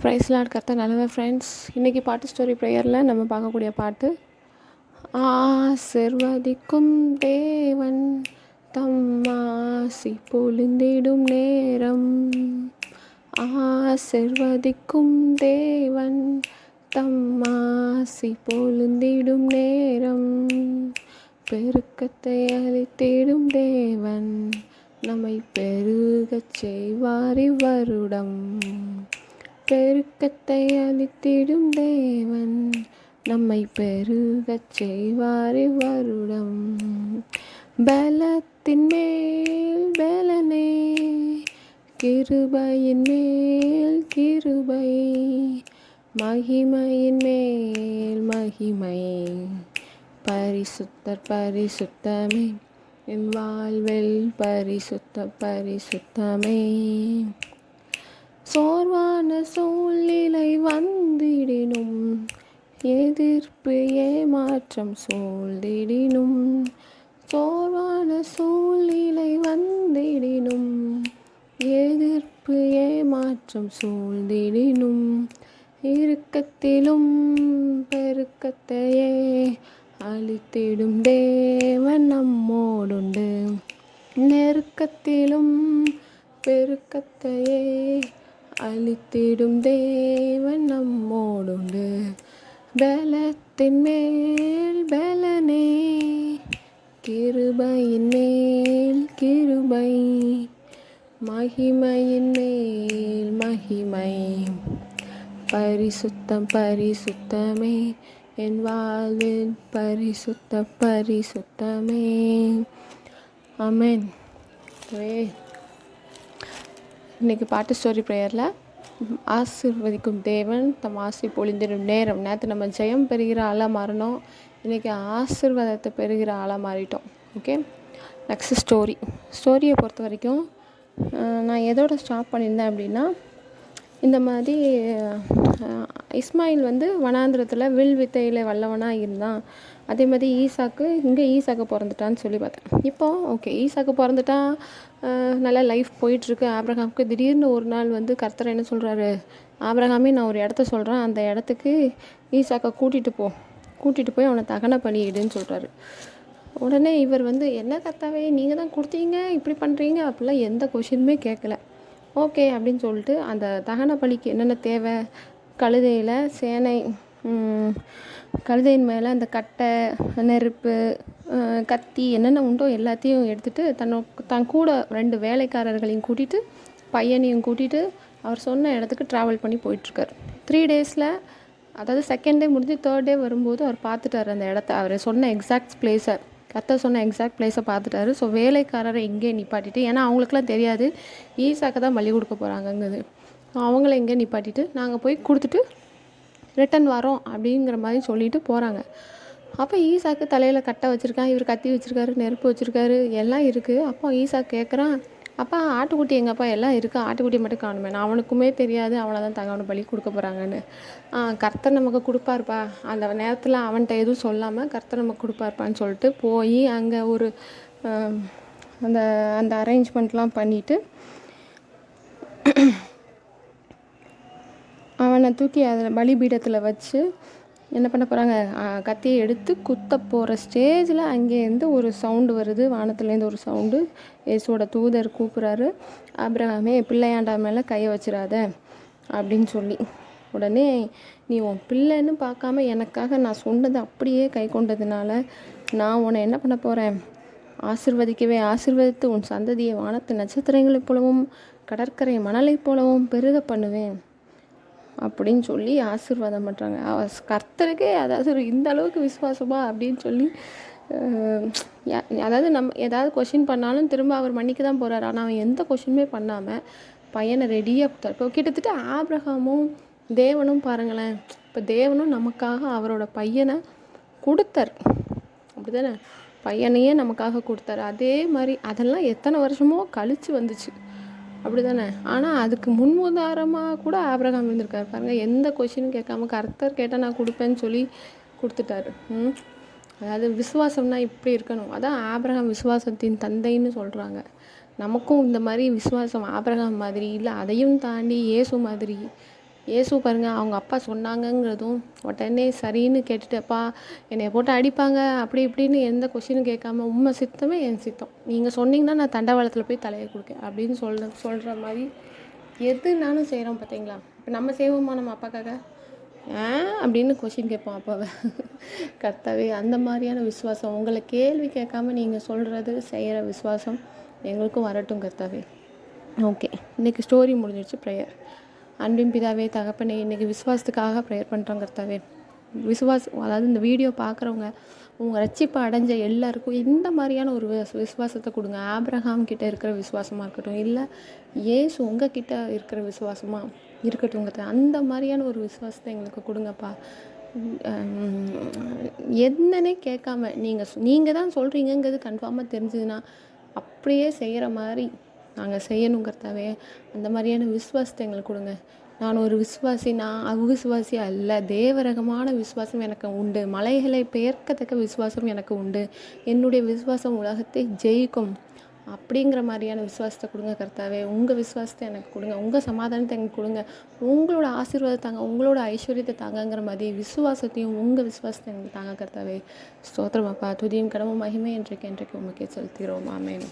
Price Lord கர்த்தர் நல்லவர் friends. இன்றைக்கி பாட்டு ஸ்டோரி ப்ரேயரில் நம்ம பார்க்கக்கூடிய பாட்டு, ஆசிர்வதிக்கும் தேவன் தம் ஆசி பொழிந்திடும் நேரம். ஆசிர்வதிக்கும் தேவன் தம் ஆசி பொழிந்திடும் நேரம். பெருக்கத்தை அளித்திடும் தேவன் நம்மை பெருகச் செய்வார் இவ்வருடம். பெருக்கத்தை அளித்திடும் தேவன் நம்மை பெருகச் செய்வார் இவ்வருடம். பலத்தின் மேல் பலனே, கிருபையின் மேல் கிருபை, மகிமையின் மேல் மகிமை. பரிசுத்தர் பரிசுத்தமே, என் வாழ்வில் பரிசுத்தமே. சோர்வான சூழ்நிலை வந்திடினும், எதிர்ப்பு ஏமாற்றம் சூழ்ந்திடினும். சோர்வான சூழ்நிலை வந்திடினும், எதிர்ப்பு ஏமாற்றம் சூழ்ந்திடினும். இறுக்கத்திலும் பெருக்கத்தையே அளித்திடும் தேவன் நம்மோடுண்டு. நெருக்கத்திலும் பெருக்கத்தையே அளித்திடும் தேவன் நம்மோடுண்டு. பலத்தின் மேல் பலனே, கிருபையின் மேல் கிருபை, மகிமையின் மேல் மகிமை. பரிசுத்தம் பரிசுத்தமே, என் வாழ்வில் பரிசுத்தமே. ஆமென். இன்றைக்கி பாட்டு ஸ்டோரி ப்ரேயரில் ஆசீர்வதிக்கும் தேவன் தம் ஆசி பொழிந்திடும் நேரம். நேற்று நம்ம ஜெயம் பெறுகிற ஆளாக மாறினோம், இன்றைக்கி ஆசீர்வாதத்தை பெறுகிற ஆளாக மாறிட்டோம். ஓகே, நெக்ஸ்ட் ஸ்டோரியை பொறுத்த வரைக்கும் நான் எதோட ஸ்டாப் பண்ணியிருந்தேன் அப்படின்னா, இந்த மாதிரி இஸ்மாயில் வனாந்திரத்தில் வில் வித்தையில் வல்லவனாக இருந்தான். அதே மாதிரி ஈசாக்கு பிறந்துட்டான்னு சொல்லி பார்த்தேன். இப்போ ஓகே, ஈசாக்கு பிறந்துட்டான், நல்லா லைஃப் போயிட்டுருக்கு. ஆபிரகாமுக்கு திடீர்னு ஒரு நாள் கர்த்தர் என்ன சொல்கிறாரு, ஆபிரகாமே நான் ஒரு இடத்த சொல்கிறேன், அந்த இடத்துக்கு ஈசாக்கை கூட்டிகிட்டு போய் அவனை தகன பண்ணிடுன்னு சொல்கிறாரு. உடனே இவர் என்ன கர்த்தாவே, நீங்கள் தான் கொடுத்தீங்க, இப்படி பண்ணுறீங்க அப்படிலாம் எந்த கொஷினுமே கேட்கல. ஓகே அப்படின்னு சொல்லிட்டு அந்த தகன பலிக்கு என்னென்ன தேவை, கழுதையில் சேனை, கழுதையின் மேலே அந்த கட்டை, நெருப்பு, கத்தி, என்னென்ன உண்டோ எல்லாத்தையும் எடுத்துகிட்டு தன் கூட 2 வேலைக்காரர்களையும் கூட்டிகிட்டு, பையனையும் கூட்டிகிட்டு அவர் சொன்ன இடத்துக்கு ட்ராவல் பண்ணி போயிட்டுருக்கார். 3 டேஸில், அதாவது 2nd டே முடிஞ்சு 3rd டே வரும்போது அவர் பார்த்துட்டார் அந்த இடத்த. அவர் சொன்ன எக்ஸாக்ட் பிளேஸை, கர்த்தர் சொன்ன எக்ஸாக்ட் பிளேஸை பார்த்துட்டாரு. ஸோ வேலைக்காரரை எங்கே நிப்பாட்டிட்டு, ஏன்னா அவங்களுக்குலாம் தெரியாது ஈசாக்கை தான் பலி கொடுக்க போகிறாங்கங்குது. அவங்கள எங்கே நிப்பாட்டிட்டு நாங்கள் போய் கொடுத்துட்டு ரிட்டன் வரோம் அப்படிங்கிற மாதிரி சொல்லிட்டு போகிறாங்க. அப்போ ஈசாக்கு தலையில் கட்டை வச்சுருக்கான், இவர் கத்தி வச்சுருக்காரு, நெருப்பு வச்சுருக்காரு, எல்லாம் இருக்குது. அப்போ ஈசாக்கு கேட்குறான், அப்பா ஆட்டுக்குட்டி எங்கப்பா, எல்லாம் இருக்குது, ஆட்டுக்குட்டி மட்டும் காணுமே. நான் அவனுக்குமே தெரியாது அவனை தான் தகவனை பலி கொடுக்க போகிறாங்கன்னு. கர்த்தர் நமக்கு கொடுப்பாருப்பா, அந்த நேரத்தில் அவன்கிட்ட எதுவும் சொல்லாமல் கர்த்தர் நமக்கு கொடுப்பாருப்பான்னு சொல்லிட்டு போய் அங்கே ஒரு அந்த அந்த அரேஞ்ச்மெண்ட்லாம் பண்ணிவிட்டு அவனை தூக்கி அதில் பலிபீடத்தில் வச்சு என்ன பண்ண போகிறாங்க, கத்தியை எடுத்து குத்த போகிற ஸ்டேஜில் அங்கேருந்து ஒரு சவுண்டு வருது, வானத்துலேருந்து ஒரு சவுண்டு. இயேசுவோட தூதர் கூப்பிட்றாரு, ஆபிரகாமே பிள்ளையாண்டா மேலே கையை வச்சிடாத அப்படின்னு சொல்லி. உடனே நீ உன் பிள்ளைன்னு பார்க்காம எனக்காக நான் சொன்னதை அப்படியே கை கொண்டதுனால நான் உன்னை என்ன பண்ண போகிறேன், ஆசீர்வதித்து உன் சந்ததியை வானத்து நட்சத்திரங்களைப் போலவும் கடற்கரை மணலைப் போலவும் பெருக பண்ணுவேன் அப்படின்னு சொல்லி ஆசீர்வாதம் பண்ணுறாங்க. கர்த்தருக்கே அதாவது இந்த அளவுக்கு விசுவாசமா அப்படின்னு சொல்லி, அதாவது நம்ம ஏதாவது கொஷின் பண்ணாலும் திரும்ப அவர் மன்னிக்க தான் போகிறார். ஆனால் அவன் எந்த கொஷினுமே பண்ணாமல் பையனை ரெடியாக கொடுத்தார். இப்போ கிட்டத்தட்ட ஆபிரகாமும் தேவனும் பாருங்களேன், இப்போ தேவனும் நமக்காக அவரோட பையனை கொடுத்தார், அப்படி தானே, பையனையே நமக்காக கொடுத்தாரு. அதே மாதிரி அதெல்லாம் எத்தனை வருஷமோ கழித்து வந்துச்சு, அப்படி தானே. ஆனால் அதுக்கு முன்னுதாரணமாக கூட ஆபிரகாம் இருந்திருக்காரு பாருங்கள். எந்த கொஷினும் கேட்காம கர்த்தர் கேட்டால் நான் கொடுப்பேன்னு சொல்லி கொடுத்துட்டாரு. அதாவது விசுவாசம்னா இப்படி இருக்கணும். அதான் ஆபிரகாம் விசுவாசத்தின் தந்தைன்னு சொல்கிறாங்க. நமக்கும் இந்த மாதிரி விசுவாசம் ஆபிரகாம் மாதிரி இல்லை, அதையும் தாண்டி இயேசு மாதிரி இயேசு பாருங்க அவங்க அப்பா சொன்னாங்கங்கிறதும் உடனே சரின்னு கேட்டுட்டப்பா என்னை போட்டு அடிப்பாங்க அப்படி இப்படின்னு எந்த கொஷினும் கேட்காம உண்மை சித்தமே என் சித்தம், நீங்கள் சொன்னீங்கன்னா நான் தண்டவாளத்தில் போய் தலையை கொடுக்கேன் அப்படின்னு சொல்கிற மாதிரி எதுனாலும் செய்கிறோம் பார்த்தீங்களா. இப்போ நம்ம செய்வோமா நம்ம அப்பாக்காக அப்படின்னு கொஷின் கேட்போம் அப்பாவை. கர்த்தாவே அந்த மாதிரியான விசுவாசம் உங்களை கேள்வி கேட்காம நீங்கள் சொல்கிறது செய்கிற விசுவாசம் எங்களுக்கும் வரட்டும் கர்த்தாவே. ஓகே, இன்றைக்கி ஸ்டோரி முடிஞ்சிடுச்சு. ப்ரேயர். அன்பின் பிதாவே தகப்பனே, இன்றைக்கி விசுவாசத்துக்காக ப்ரேயர் பண்ணுறோம் கர்த்தாவே. அதாவது இந்த வீடியோ பார்க்குறவங்க உங்கள் ரட்சிப்பை அடைஞ்ச எல்லாருக்கும் இந்த மாதிரியான ஒரு விசுவாசத்தை கொடுங்க. ஆபிரகாம் கிட்ட இருக்கிற விசுவாசமாக இருக்கட்டும், இல்லை இயேசு உங்கள் கிட்ட இருக்கிற விசுவாசமாக இருக்கட்டும். அந்த மாதிரியான ஒரு விசுவாசத்தை எங்களுக்கு கொடுங்கப்பா. என்னன்னே கேட்காம நீங்கள் தான் சொல்கிறீங்கிறது கன்ஃபார்மாக தெரிஞ்சுதுன்னா அப்படியே செய்கிற மாதிரி நாங்கள் செய்யணும் கர்த்தாவே. அந்த மாதிரியான விசுவாசத்தை எங்களுக்கு கொடுங்க. நான் ஒரு விசுவாசி, நான் அவ்விசுவாசி அல்ல. தேவரகமான விசுவாசம் எனக்கு உண்டு. மலைகளை பெயர்க்கத்தக்க விசுவாசம் எனக்கு உண்டு. என்னுடைய விசுவாசம் உலகத்தை ஜெயிக்கும் அப்படிங்கிற மாதிரியான விசுவாசத்தை கொடுங்க கர்த்தாவே. உங்கள் விசுவாசத்தை எனக்கு கொடுங்க, உங்கள் சமாதானத்தை எனக்கு கொடுங்க, உங்களோட ஆசீர்வாதத்தை தாங்க, உங்களோட ஐஸ்வர்யத்தை தாங்கங்கிற மாதிரி விசுவாசத்தையும் உங்கள் விசுவாசத்தை எனக்கு தாங்க கர்த்தாவே. ஸ்தோத்திரம் அப்பா. துதியும் கடமும் மகிமை என்றைக்கு உமக்கே செலுத்துகிறோம். ஆமென்.